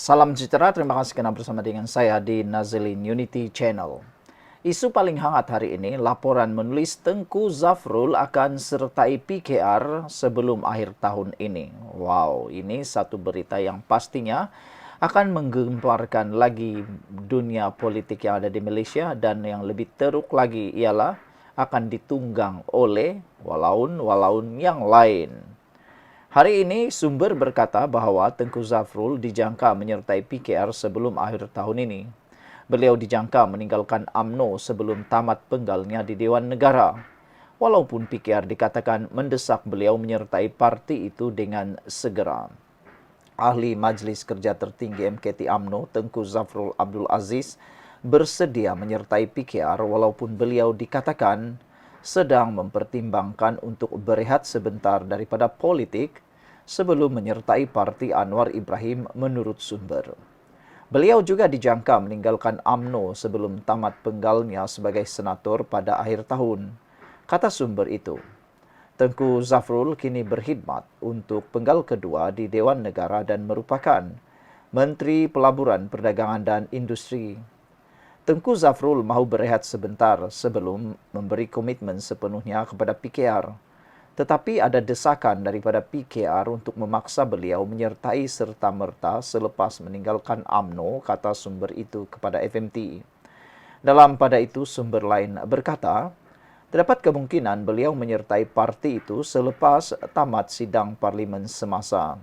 Salam sejahtera, terima kasih karena bersama dengan saya di Nazilin Unity Channel. Isu paling hangat hari ini, laporan menulis Tengku Zafrul akan sertai PKR sebelum akhir tahun ini. Wow, ini satu berita yang pastinya akan menggemparkan lagi dunia politik yang ada di Malaysia, dan yang lebih teruk lagi ialah akan ditunggang oleh walaun-walaun yang lain. Hari ini, sumber berkata bahawa Tengku Zafrul dijangka menyertai PKR sebelum akhir tahun ini. Beliau dijangka meninggalkan UMNO sebelum tamat penggalnya di Dewan Negara. Walaupun PKR dikatakan mendesak beliau menyertai parti itu dengan segera. Ahli Majlis Kerja Tertinggi MKT UMNO, Tengku Zafrul Abdul Aziz, bersedia menyertai PKR walaupun beliau dikatakan sedang mempertimbangkan untuk berehat sebentar daripada politik sebelum menyertai parti Anwar Ibrahim menurut sumber. Beliau juga dijangka meninggalkan UMNO sebelum tamat penggalnya sebagai senator pada akhir tahun. Kata sumber itu, Tengku Zafrul kini berkhidmat untuk penggal kedua di Dewan Negara dan merupakan Menteri Pelaburan, Perdagangan dan Industri. Tengku Zafrul mahu berehat sebentar sebelum memberi komitmen sepenuhnya kepada PKR. Tetapi ada desakan daripada PKR untuk memaksa beliau menyertai serta-merta selepas meninggalkan UMNO, kata sumber itu kepada FMT. Dalam pada itu, sumber lain berkata, terdapat kemungkinan beliau menyertai parti itu selepas tamat sidang parlimen semasa.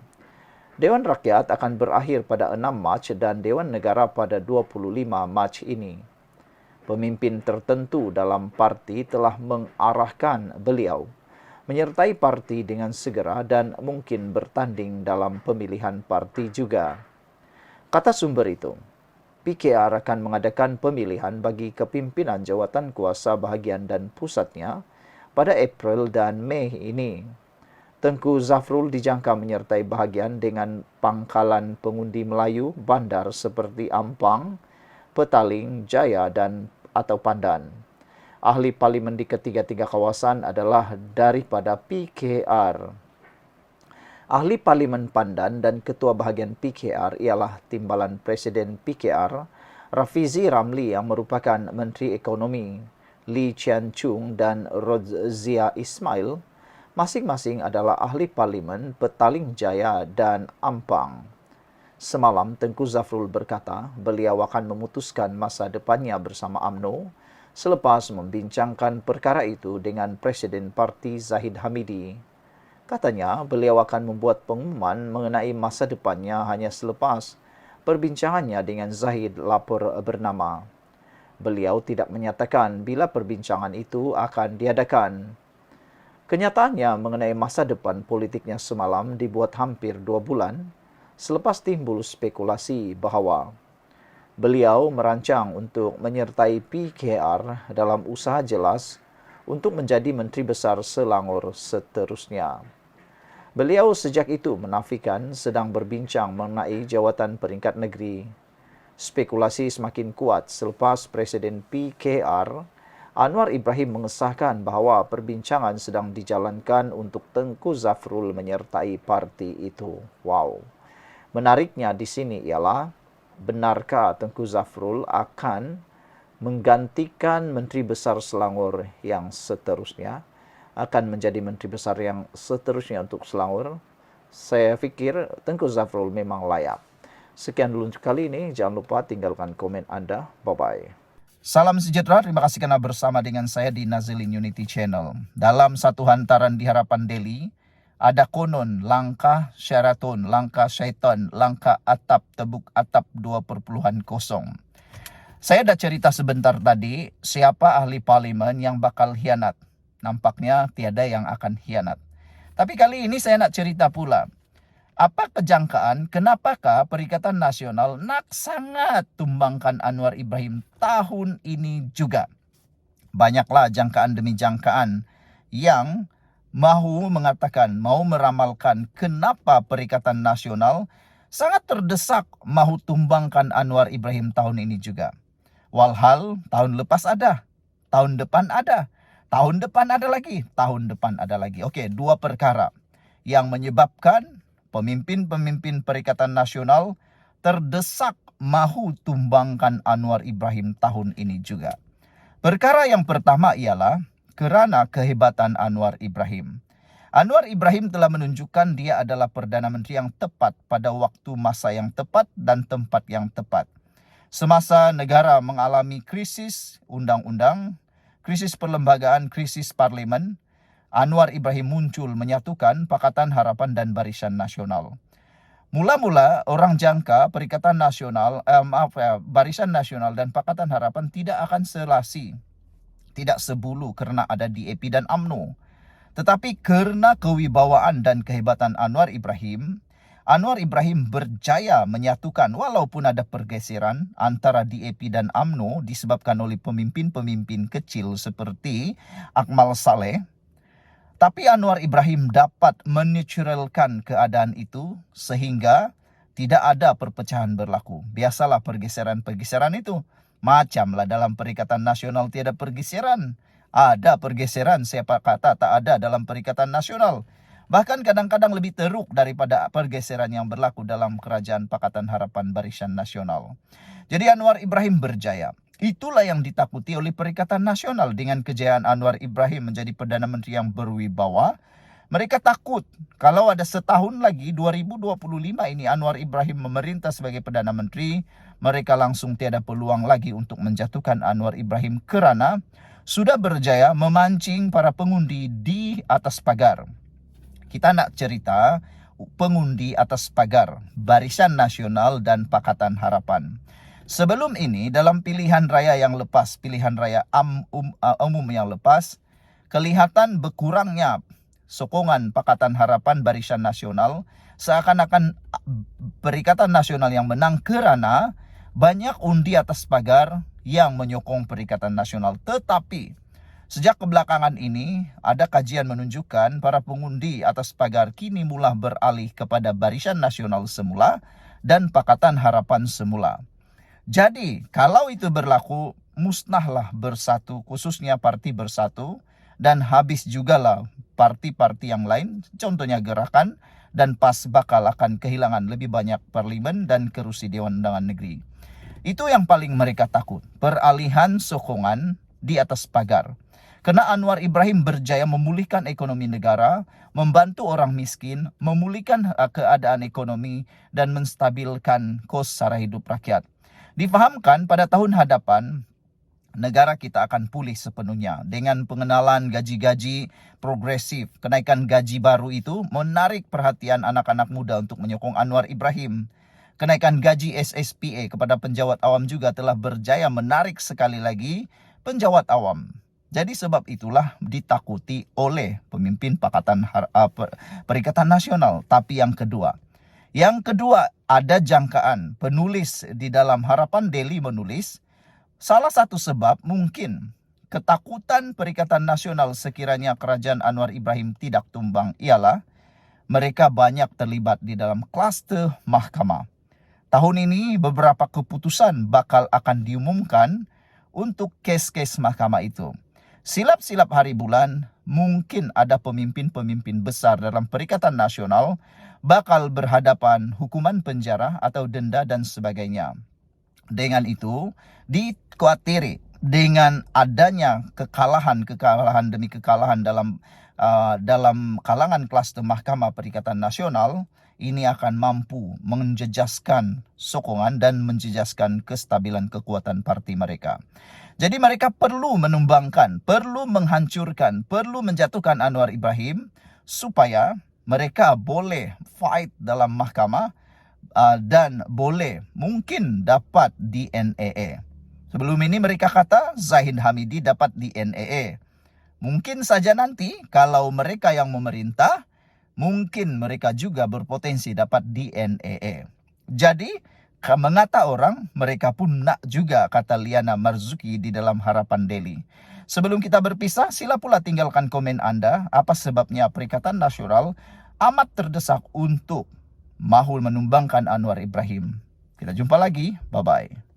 Dewan Rakyat akan berakhir pada 6 Mac dan Dewan Negara pada 25 Mac ini. Pemimpin tertentu dalam parti telah mengarahkan beliau menyertai parti dengan segera dan mungkin bertanding dalam pemilihan parti juga. Kata sumber itu, PKR akan mengadakan pemilihan bagi kepimpinan jawatan kuasa bahagian dan pusatnya pada April dan Mei ini. Tengku Zafrul dijangka menyertai bahagian dengan pangkalan pengundi Melayu bandar seperti Ampang, Petaling, Jaya dan atau Pandan. Ahli parlimen di ketiga-tiga kawasan adalah daripada PKR. Ahli parlimen Pandan dan ketua bahagian PKR ialah timbalan Presiden PKR, Rafizi Ramli yang merupakan Menteri Ekonomi, Lee Chian Chung dan Rodzia Ismail, masing-masing adalah ahli parlimen Petaling Jaya dan Ampang. Semalam, Tengku Zafrul berkata beliau akan memutuskan masa depannya bersama UMNO selepas membincangkan perkara itu dengan Presiden Parti Zahid Hamidi. Katanya, beliau akan membuat pengumuman mengenai masa depannya hanya selepas perbincangannya dengan Zahid, lapor bernama. Beliau tidak menyatakan bila perbincangan itu akan diadakan. Kenyataannya mengenai masa depan politiknya semalam dibuat hampir 2 bulan selepas timbul spekulasi bahawa beliau merancang untuk menyertai PKR dalam usaha jelas untuk menjadi Menteri Besar Selangor seterusnya. Beliau sejak itu menafikan sedang berbincang mengenai jawatan peringkat negeri. Spekulasi semakin kuat selepas Presiden PKR Anwar Ibrahim mengesahkan bahawa perbincangan sedang dijalankan untuk Tengku Zafrul menyertai parti itu. Wow. Menariknya di sini ialah, benarkah Tengku Zafrul akan menggantikan Menteri Besar Selangor yang seterusnya? Akan menjadi Menteri Besar yang seterusnya untuk Selangor? Saya fikir Tengku Zafrul memang layak. Sekian dulu untuk kali ini. Jangan lupa tinggalkan komen Anda. Bye-bye. Salam sejahtera, terima kasih karena bersama dengan saya di Nazilin Unity Channel. Dalam satu hantaran di Harapan Delhi, ada konon langkah Sheraton, langkah syaitan, langkah atap, tebuk atap 2.0. Saya dah cerita sebentar tadi, siapa ahli parlimen yang bakal hianat. Nampaknya tiada yang akan hianat. Tapi kali ini saya nak cerita pula. Apa kejangkaan kenapakah Perikatan Nasional nak sangat tumbangkan Anwar Ibrahim tahun ini juga? Banyaklah jangkaan demi jangkaan yang mahu mengatakan, mahu meramalkan kenapa Perikatan Nasional sangat terdesak mahu tumbangkan Anwar Ibrahim tahun ini juga. Walhal tahun lepas ada, tahun depan ada, tahun depan ada lagi, tahun depan ada lagi. Okey, dua perkara yang menyebabkan pemimpin-pemimpin Perikatan Nasional terdesak mahu tumbangkan Anwar Ibrahim tahun ini juga. Perkara yang pertama ialah kerana kehebatan Anwar Ibrahim. Anwar Ibrahim telah menunjukkan dia adalah Perdana Menteri yang tepat pada waktu masa yang tepat dan tempat yang tepat. Semasa negara mengalami krisis undang-undang, krisis perlembagaan, krisis parlimen, Anwar Ibrahim muncul menyatukan Pakatan Harapan dan Barisan Nasional. Mula-mula orang jangka Barisan Nasional dan Pakatan Harapan tidak akan selasi, tidak sebulu kerana ada DAP dan UMNO. Tetapi kerana kewibawaan dan kehebatan Anwar Ibrahim berjaya menyatukan walaupun ada pergeseran antara DAP dan UMNO disebabkan oleh pemimpin-pemimpin kecil seperti Akmal Saleh. Tapi Anwar Ibrahim dapat menetralkan keadaan itu sehingga tidak ada perpecahan berlaku. Biasalah pergeseran-pergeseran itu. Macamlah dalam Perikatan Nasional tiada pergeseran. Ada pergeseran, siapa kata tak ada dalam Perikatan Nasional. Bahkan kadang-kadang lebih teruk daripada pergeseran yang berlaku dalam Kerajaan Pakatan Harapan Barisan Nasional. Jadi Anwar Ibrahim berjaya. Itulah yang ditakuti oleh Perikatan Nasional dengan kejayaan Anwar Ibrahim menjadi Perdana Menteri yang berwibawa. Mereka takut kalau ada setahun lagi 2025 ini Anwar Ibrahim memerintah sebagai Perdana Menteri, mereka langsung tiada peluang lagi untuk menjatuhkan Anwar Ibrahim kerana sudah berjaya memancing para pengundi di atas pagar. Kita nak cerita pengundi atas pagar Barisan Nasional dan Pakatan Harapan. Sebelum ini dalam pilihan raya yang lepas, pilihan raya umum yang lepas, kelihatan berkurangnya sokongan Pakatan Harapan Barisan Nasional, seakan-akan Perikatan Nasional yang menang kerana banyak undi atas pagar yang menyokong Perikatan Nasional. Tetapi sejak kebelakangan ini ada kajian menunjukkan para pengundi atas pagar kini mula beralih kepada Barisan Nasional semula dan Pakatan Harapan semula. Jadi, kalau itu berlaku, musnahlah Bersatu, khususnya Parti Bersatu, dan habis jugalah parti-parti yang lain, contohnya Gerakan, dan PAS bakal akan kehilangan lebih banyak parlimen dan kerusi Dewan Undangan Negeri. Itu yang paling mereka takut, peralihan sokongan di atas pagar. Kerana Anwar Ibrahim berjaya memulihkan ekonomi negara, membantu orang miskin, memulihkan keadaan ekonomi, dan menstabilkan kos sara hidup rakyat. Difahamkan pada tahun hadapan, negara kita akan pulih sepenuhnya dengan pengenalan gaji-gaji progresif. Kenaikan gaji baru itu menarik perhatian anak-anak muda untuk menyokong Anwar Ibrahim. Kenaikan gaji SSPA kepada penjawat awam juga telah berjaya menarik sekali lagi penjawat awam. Jadi sebab itulah ditakuti oleh pemimpin Perikatan Nasional. Tapi yang kedua, ada jangkaan penulis di dalam Harapan Daily menulis, salah satu sebab mungkin ketakutan Perikatan Nasional sekiranya kerajaan Anwar Ibrahim tidak tumbang ialah mereka banyak terlibat di dalam kluster mahkamah. Tahun ini beberapa keputusan bakal akan diumumkan untuk kes-kes mahkamah itu. Silap-silap hari bulan, mungkin ada pemimpin-pemimpin besar dalam Perikatan Nasional bakal berhadapan hukuman penjara atau denda dan sebagainya. Dengan itu, dikuatiri dengan adanya kekalahan demi kekalahan dalam kalangan kluster Mahkamah Perikatan Nasional, ini akan mampu menjejaskan sokongan dan menjejaskan kestabilan kekuatan parti mereka. Jadi mereka perlu menumbangkan, perlu menghancurkan, perlu menjatuhkan Anwar Ibrahim supaya mereka boleh fight dalam mahkamah dan boleh mungkin dapat DNAA. Sebelum ini mereka kata Zahid Hamidi dapat DNAA. Mungkin saja nanti kalau mereka yang memerintah, mungkin mereka juga berpotensi dapat DNAA. Jadi, mengata orang, mereka pun nak juga, kata Liana Marzuki di dalam Harapan Daily. Sebelum kita berpisah, sila pula tinggalkan komen anda, apa sebabnya Perikatan Nasional amat terdesak untuk mahu menumbangkan Anwar Ibrahim. Kita jumpa lagi, bye-bye.